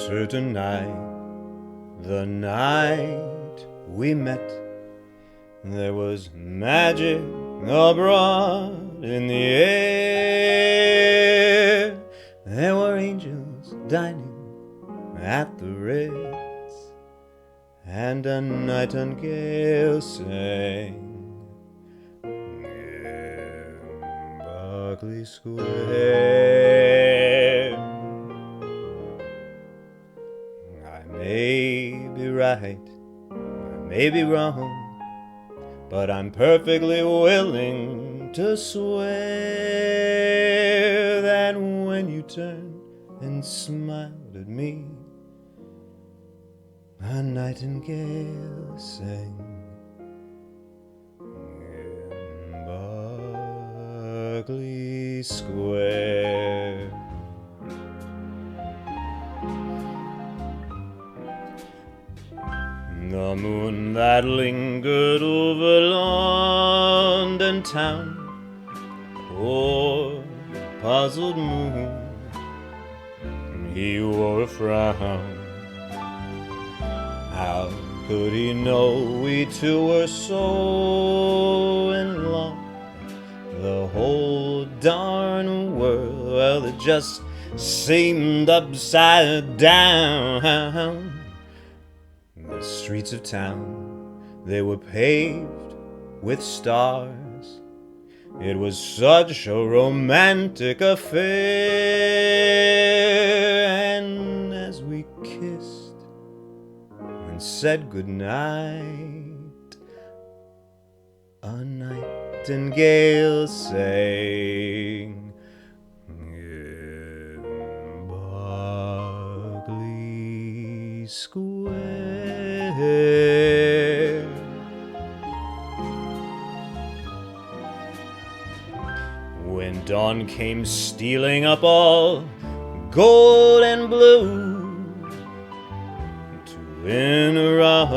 certain night, the night we met, there was magic abroad in the air. There were angels dining at the Ritz, and a nightingale sang in Berkeley Square. I may be right, I may be wrong, but I'm perfectly willing to swear that when you turned and smiled at me, a nightingale sang in Berkeley Square. The moon that lingered over London town, poor puzzled moon, he wore a frown. How could he know we two were so in love? The whole darn world, well, it just seemed upside down. The streets of town, they were paved with stars. It was such a romantic affair. And as we kissed and said goodnight, a nightingale sang in Berkeley Square. When dawn came stealing up all gold and blue to interrupt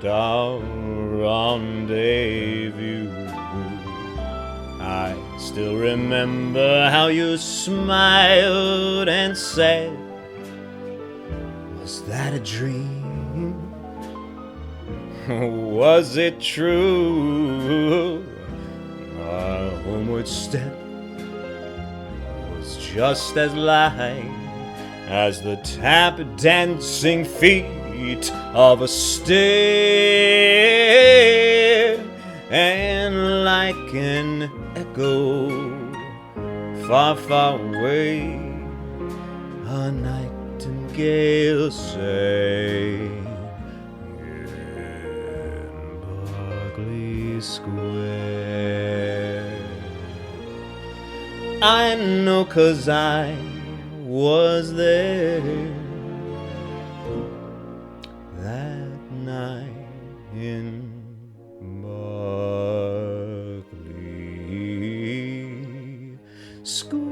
our rendezvous, I still remember how you smiled and said, "Was that a dream? Was it true?" Our homeward step was just as light as the tap dancing feet of a stair, and like an echo far, far away, a nightingale sang in Berkeley Square. I know 'cause I was there that night in Berkeley Square.